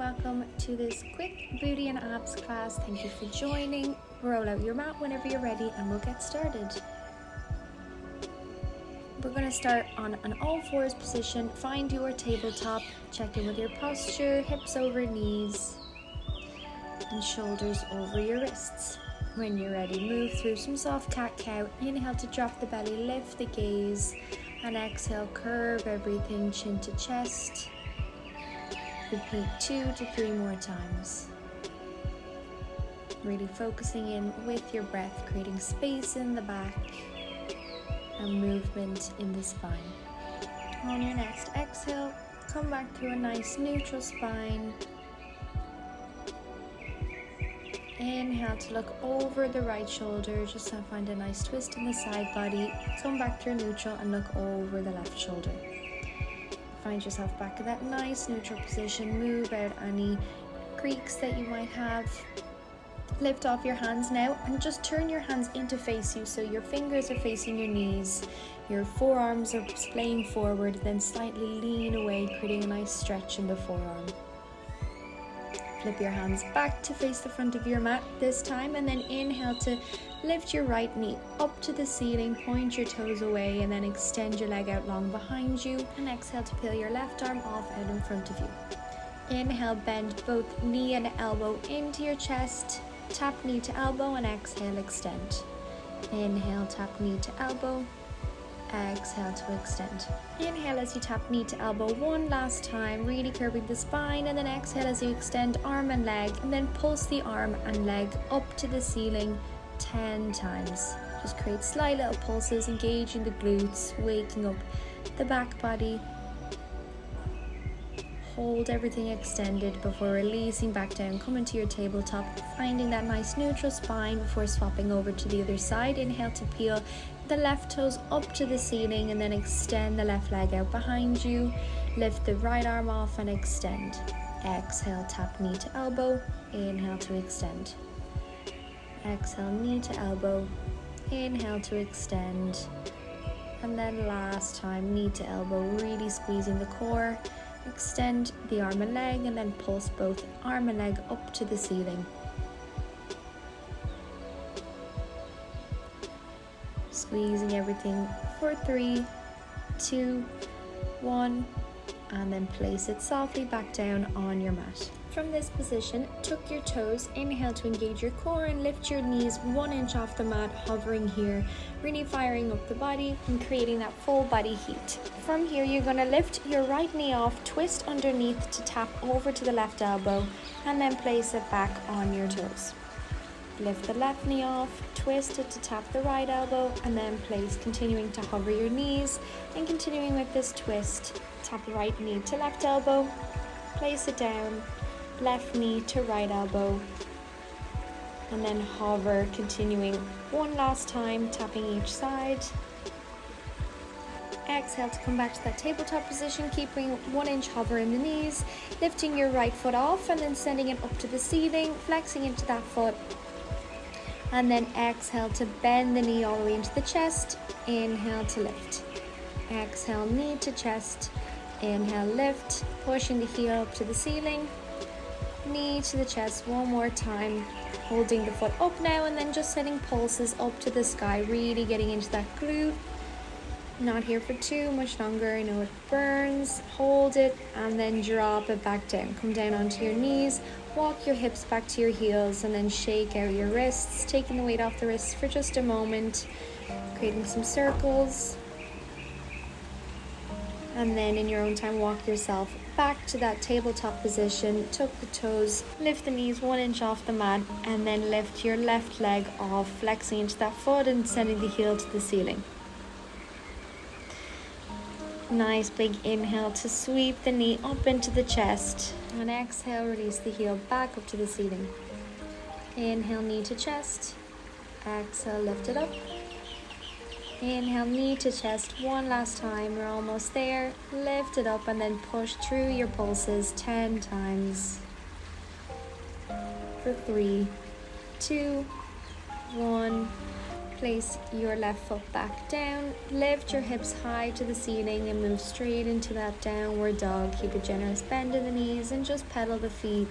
welcome to this quick booty and abs class. Thank you for joining. Roll out your mat whenever you're ready and we'll get started. We're going to start on an all fours position. Find your tabletop, check in with your posture, hips over knees and shoulders over your wrists. When you're ready, move through some soft cat-cow. Inhale to drop the belly, lift the gaze, and exhale, curve everything chin to chest. Repeat 2 to 3 more times. Really focusing in with your breath, creating space in the back and movement in the spine. On your next exhale, come back to a nice neutral spine. Inhale to look over the right shoulder, just to find a nice twist in the side body. Come back to neutral and look over the left shoulder. Find yourself back in that nice neutral position. Move out any creaks that you might have. Lift off your hands now and just turn your hands in to face you, so your fingers are facing your knees. Your forearms are splaying forward, then slightly lean away, creating a nice stretch in the forearm. Flip your hands back to face the front of your mat this time, and then inhale to lift your right knee up to the ceiling, point your toes away, and then extend your leg out long behind you. And exhale to peel your left arm off out in front of you. Inhale, bend both knee and elbow into your chest. Tap knee to elbow and exhale, extend. Inhale, tap knee to elbow. Exhale to extend. Inhale as you tap knee to elbow one last time, really curving the spine, and then exhale as you extend arm and leg, and then pulse the arm and leg up to the ceiling 10 times. Just create slight little pulses, engaging the glutes, waking up the back body. Hold everything extended before releasing back down, coming to your tabletop, finding that nice neutral spine before swapping over to the other side. Inhale to peel the left toes up to the ceiling and then extend the left leg out behind you. Lift the right arm off and extend. Exhale, tap knee to elbow. Inhale to extend. Exhale, knee to elbow. Inhale to extend. And then last time, knee to elbow, really squeezing the core. Extend the arm and leg, and then pulse both arm and leg up to the ceiling. Squeezing everything for 3, 2, 1, and then place it softly back down on your mat. From this position, tuck your toes, inhale to engage your core and lift your knees 1 inch off the mat, hovering here, really firing up the body and creating that full body heat. From here, you're going to lift your right knee off, twist underneath to tap over to the left elbow, and then place it back on your toes. Lift the left knee off, twist it to tap the right elbow, and then place, continuing to hover your knees, and continuing with this twist, tap right knee to left elbow, place it down, left knee to right elbow, and then hover, continuing one last time, tapping each side. Exhale to come back to that tabletop position, keeping 1 inch hover in the knees, lifting your right foot off and then sending it up to the ceiling, flexing into that foot, and then exhale to bend the knee all the way into the chest. Inhale to lift. Exhale, knee to chest. Inhale, lift, pushing the heel up to the ceiling. Knee to the chest one more time, holding the foot up now, and then just sending pulses up to the sky, really getting into that glute. Not here for too much longer, I know it burns. Hold it and then drop it back down. Come down onto your knees, walk your hips back to your heels, and then shake out your wrists, taking the weight off the wrists for just a moment, creating some circles. And then in your own time, walk yourself back to that tabletop position, tuck the toes, lift the knees 1 inch off the mat, and then lift your left leg off, flexing into that foot and sending the heel to the ceiling. Nice big inhale to sweep the knee up into the chest, and exhale, release the heel back up to the ceiling. Inhale, knee to chest. Exhale, lift it up. Inhale, knee to chest one last time. We're almost there. Lift it up and then push through your pulses 10 times. For 3, 2, 1. Place your left foot back down, lift your hips high to the ceiling and move straight into that downward dog. Keep a generous bend in the knees and just pedal the feet.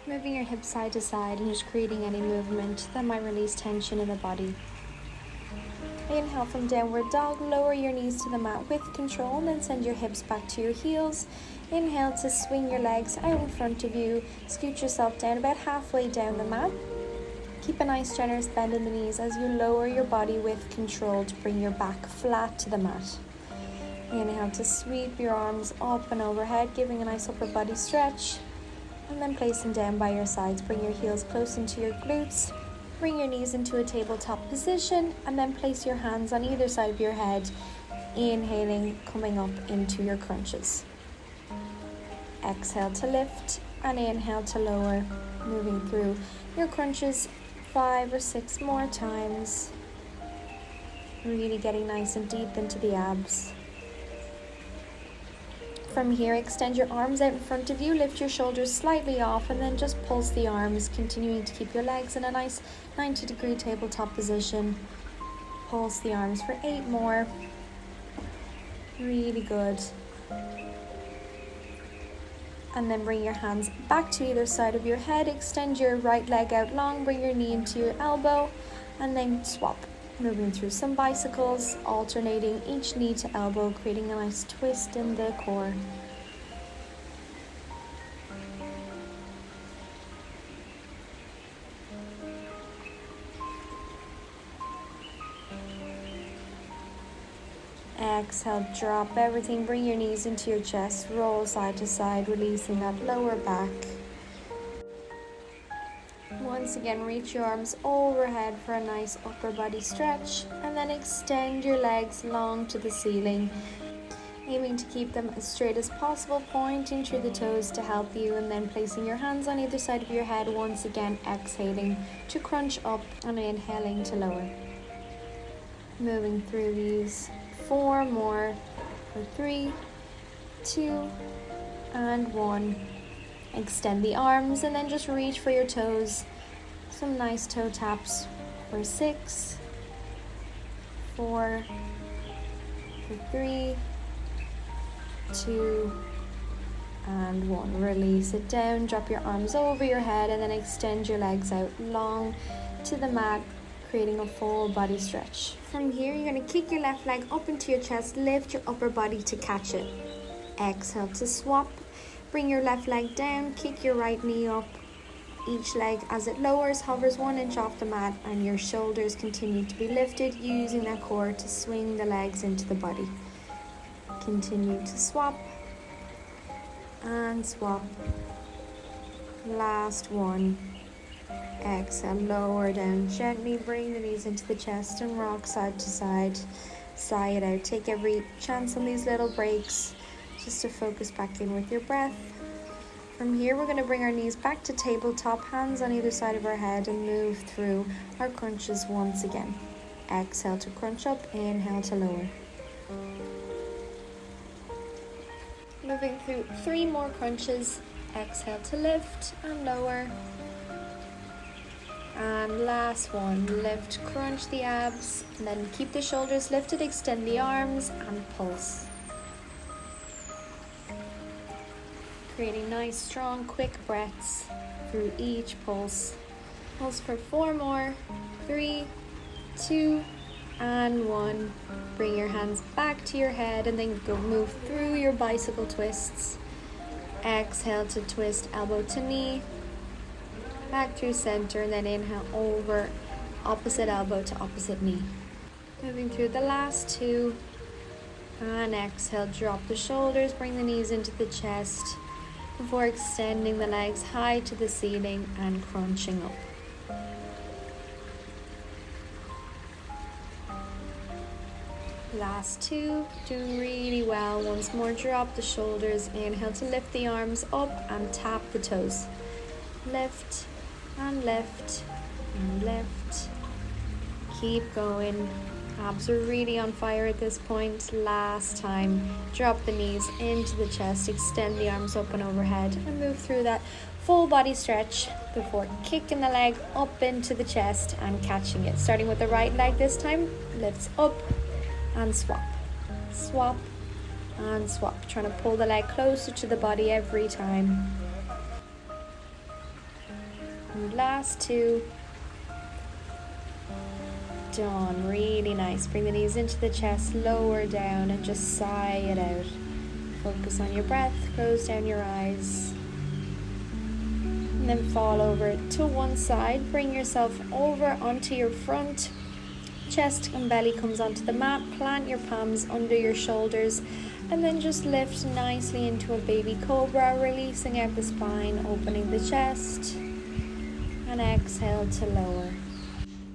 Moving your hips side to side and just creating any movement that might release tension in the body. Inhale from downward dog, lower your knees to the mat with control and then send your hips back to your heels. Inhale to swing your legs out in front of you, scoot yourself down about halfway down the mat. Keep a nice generous bend in the knees as you lower your body with control to bring your back flat to the mat. Inhale to sweep your arms up and overhead, giving a nice upper body stretch. And then place them down by your sides. Bring your heels close into your glutes. Bring your knees into a tabletop position and then place your hands on either side of your head. Inhaling, coming up into your crunches. Exhale to lift and inhale to lower. Moving through your crunches 5 or 6 more times. Really getting nice and deep into the abs. From here, extend your arms out in front of you, lift your shoulders slightly off and then just pulse the arms, continuing to keep your legs in a nice 90-degree tabletop position. Pulse the arms for 8 more. Really good. And then bring your hands back to either side of your head. Extend your right leg out long, bring your knee into your elbow, and then swap. Moving through some bicycles, alternating each knee to elbow, creating a nice twist in the core. Exhale, drop everything, bring your knees into your chest, roll side to side, releasing that lower back. Once again, reach your arms overhead for a nice upper body stretch, and then extend your legs long to the ceiling, aiming to keep them as straight as possible, pointing through the toes to help you, and then placing your hands on either side of your head, once again exhaling to crunch up and inhaling to lower. Moving through these 4 more for 3, 2, and 1. Extend the arms and then just reach for your toes. Some nice toe taps for 6, 4, for 3, 2, and 1. Release it down, drop your arms over your head and then extend your legs out long to the mat, creating a full body stretch. From here, you're going to kick your left leg up into your chest, lift your upper body to catch it. Exhale to swap. Bring your left leg down, kick your right knee up. Each leg as it lowers hovers 1 inch off the mat and your shoulders continue to be lifted, using that core to swing the legs into the body. Continue to swap and swap. Last one. Exhale, lower down gently, bring the knees into the chest and rock side to side. Sigh it out. Take every chance on these little breaks just to focus back in with your breath. From here, we're going to bring our knees back to tabletop, hands on either side of our head, and move through our crunches once again. Exhale to crunch up, inhale to lower. Moving through 3 more crunches. Exhale to lift and lower. And last one, lift, crunch the abs, and then keep the shoulders lifted, extend the arms and pulse. Creating nice, strong, quick breaths through each pulse. Pulse for 4 more, 3, 2, and 1. Bring your hands back to your head and then go move through your bicycle twists. Exhale to twist elbow to knee, back through center, and then inhale over opposite elbow to opposite knee. Moving through the last 2, and exhale, drop the shoulders, bring the knees into the chest before extending the legs high to the ceiling and crunching up. Last 2, doing really well. Once more, drop the shoulders, inhale to lift the arms up and tap the toes. Lift and lift and lift. Keep going. Abs are really on fire at this point. Last time, drop the knees into the chest, extend the arms up and overhead, and move through that full body stretch before kicking the leg up into the chest and catching it. Starting with the right leg this time, lifts up and swap, swap and swap. Trying to pull the leg closer to the body every time. And last two. Done. Really nice. Bring the knees into the chest, lower down and just sigh it out. Focus on your breath, close down your eyes. And then fall over to one side. Bring yourself over onto your front. Chest and belly comes onto the mat. Plant your palms under your shoulders. And then just lift nicely into a baby cobra, releasing out the spine, opening the chest. And exhale to lower.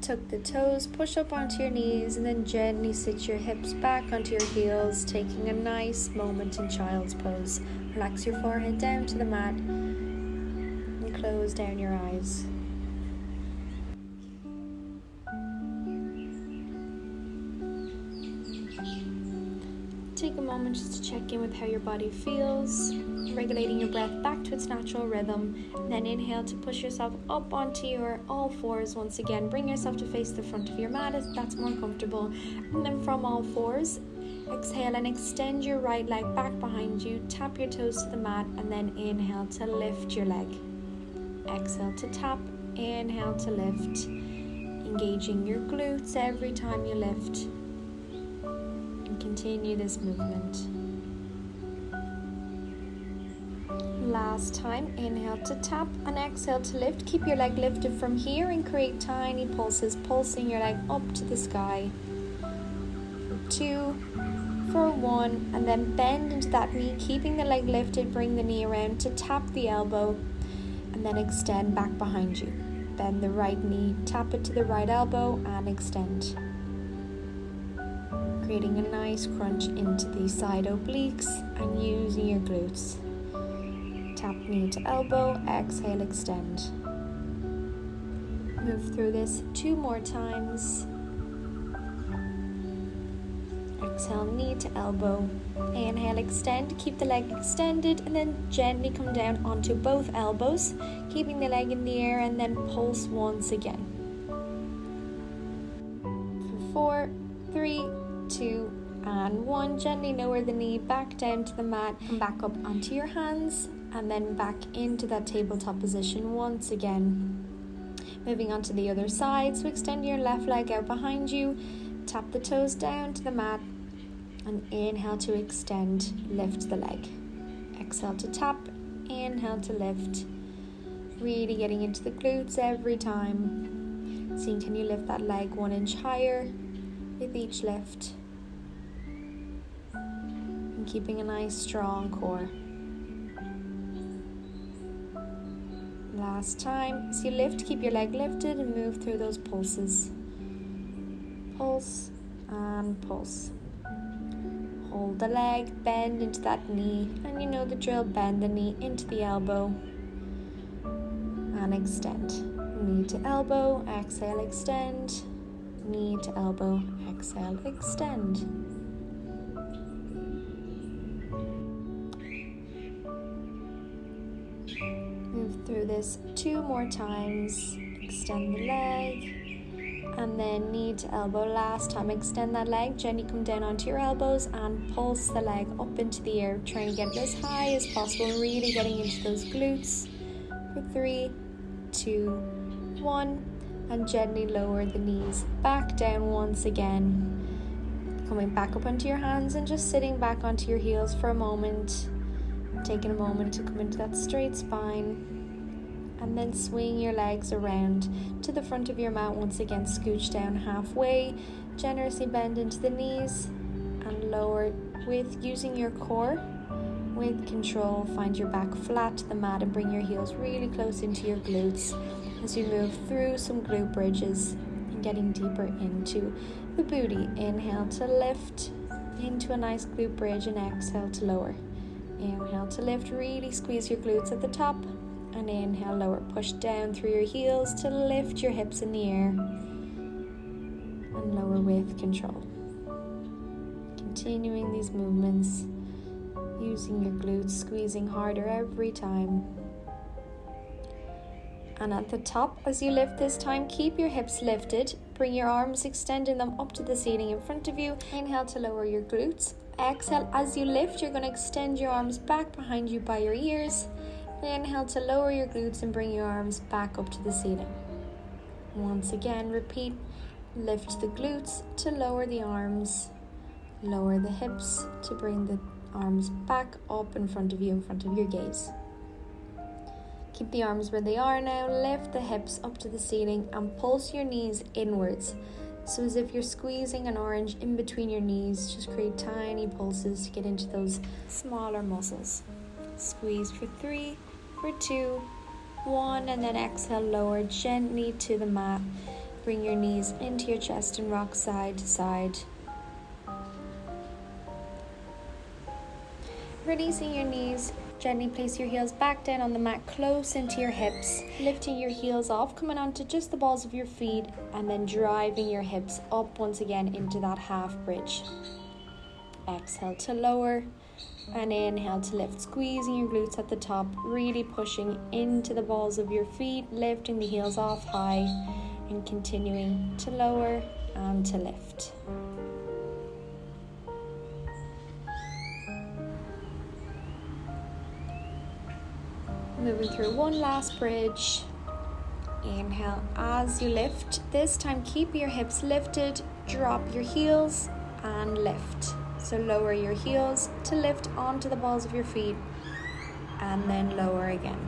Tuck the toes, push up onto your knees, and then gently sit your hips back onto your heels, taking a nice moment in child's pose. Relax your forehead down to the mat and close down your eyes. Take a moment just to check in with how your body feels, regulating your breath back to its natural rhythm. Then inhale to push yourself up onto your all fours once again. Bring yourself to face the front of your mat if that's more comfortable. And then from all fours, exhale and extend your right leg back behind you. Tap your toes to the mat and then inhale to lift your leg. Exhale to tap, inhale to lift. Engaging your glutes every time you lift. Continue this movement. Last time, inhale to tap and exhale to lift. Keep your leg lifted from here and create tiny pulses, pulsing your leg up to the sky. For 2, for 1, and then bend into that knee, keeping the leg lifted. Bring the knee around to tap the elbow and then extend back behind you. Bend the right knee, tap it to the right elbow and extend. Creating a nice crunch into the side obliques and using your glutes. Tap knee to elbow, exhale, extend. Move through this 2 more times. Exhale, knee to elbow. Inhale, extend, keep the leg extended and then gently come down onto both elbows, keeping the leg in the air and then pulse once again. For 4, 3, 2 and 1. Gently lower the knee back down to the mat and back up onto your hands and then back into that tabletop position once again. Moving on to the other side, so extend your left leg out behind you, tap the toes down to the mat and inhale to extend, lift the leg. Exhale to tap, inhale to lift. Really getting into the glutes every time. Seeing can you lift that leg 1 inch higher with each lift. And keeping a nice strong core. Last time, as you lift, keep your leg lifted and move through those pulses. Pulse and pulse. Hold the leg, bend into that knee, and you know the drill, bend the knee into the elbow and extend. Knee to elbow, exhale, extend. Knee to elbow, exhale, extend. Move through this 2 more times. Extend the leg and then knee to elbow. Last time, extend that leg, gently come down onto your elbows and pulse the leg up into the air. Trying to get it as high as possible, really getting into those glutes. For 3, 2, 1, and gently lower the knees back down once again. Coming back up onto your hands and just sitting back onto your heels for a moment. Taking a moment to come into that straight spine. And then swing your legs around to the front of your mat once again. Scooch down halfway. Generously bend into the knees and lower with using your core. With control, find your back flat to the mat and bring your heels really close into your glutes as you move through some glute bridges and getting deeper into the booty. Inhale to lift into a nice glute bridge and exhale to lower. Inhale to lift, really squeeze your glutes at the top, and inhale, lower, push down through your heels to lift your hips in the air and lower with control. Continuing these movements, using your glutes, squeezing harder every time. And at the top, as you lift this time, keep your hips lifted. Bring your arms, extending them up to the ceiling in front of you. Inhale to lower your glutes. Exhale, as you lift, you're going to extend your arms back behind you by your ears. Inhale to lower your glutes and bring your arms back up to the ceiling. Once again, repeat. Lift the glutes to lower the arms. Lower the hips to bring the arms back up in front of you, in front of your gaze. Keep the arms where they are now. Lift the hips up to the ceiling and pulse your knees inwards. So as if you're squeezing an orange in between your knees. Just create tiny pulses to get into those smaller muscles. Squeeze for 3, for 2, 1, and then exhale, lower gently to the mat. Bring your knees into your chest and rock side to side. Releasing your knees, gently place your heels back down on the mat, close into your hips. Lifting your heels off, coming onto just the balls of your feet, and then driving your hips up once again into that half bridge. Exhale to lower, and inhale to lift, squeezing your glutes at the top, really pushing into the balls of your feet, lifting the heels off high, and continuing to lower and to lift. Moving through one last bridge. Inhale as you lift. This time keep your hips lifted, drop your heels and lift. So lower your heels to lift onto the balls of your feet and then lower again.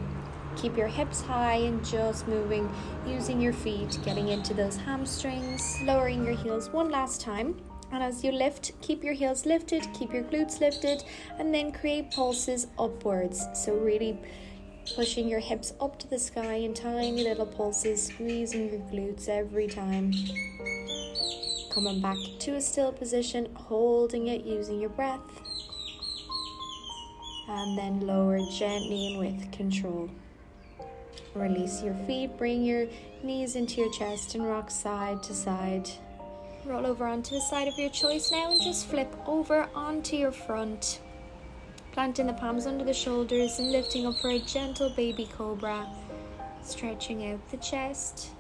Keep your hips high and just moving, using your feet, getting into those hamstrings. Lowering your heels one last time. And as you lift, keep your heels lifted, keep your glutes lifted, and then create pulses upwards. So really pushing your hips up to the sky in tiny little pulses, squeezing your glutes every time. Coming back to a still position, holding it, using your breath. And then lower gently and with control. Release your feet, bring your knees into your chest and rock side to side. Roll over onto a side of your choice now and just flip over onto your front. Planting the palms under the shoulders and lifting up for a gentle baby cobra. Stretching out the chest,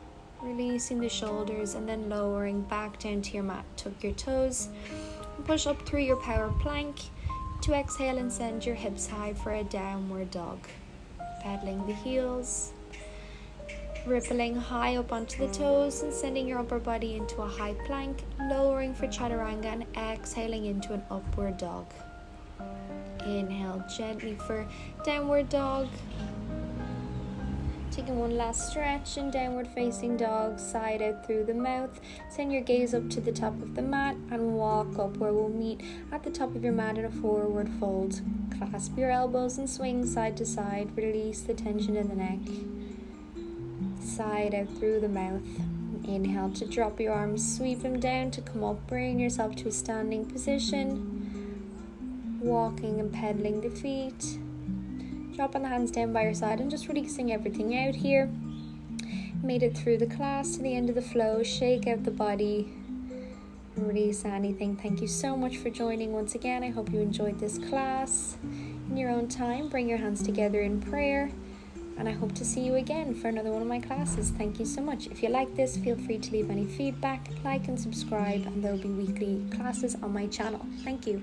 releasing the shoulders, and then lowering back down to your mat. Tuck your toes and push up through your power plank to exhale and send your hips high for a downward dog. Pedaling the heels, rippling high up onto the toes and sending your upper body into a high plank, lowering for chaturanga and exhaling into an upward dog. Inhale gently for downward dog. Taking one last stretch in downward facing dog, side out through the mouth. Send your gaze up to the top of the mat and walk up where we'll meet at the top of your mat in a forward fold. Clasp your elbows and swing side to side. Release the tension in the neck. Side out through the mouth. Inhale to drop your arms, sweep them down to come up. Bring yourself to a standing position. Walking and pedaling the feet. Dropping the hands down by your side and just releasing everything out here. Made it through the class to the end of the flow. Shake out the body. Release anything. Thank you so much for joining once again. I hope you enjoyed this class. In your own time, bring your hands together in prayer. And I hope to see you again for another one of my classes. Thank you so much. If you like this, feel free to leave any feedback, like and subscribe, and there will be weekly classes on my channel. Thank you.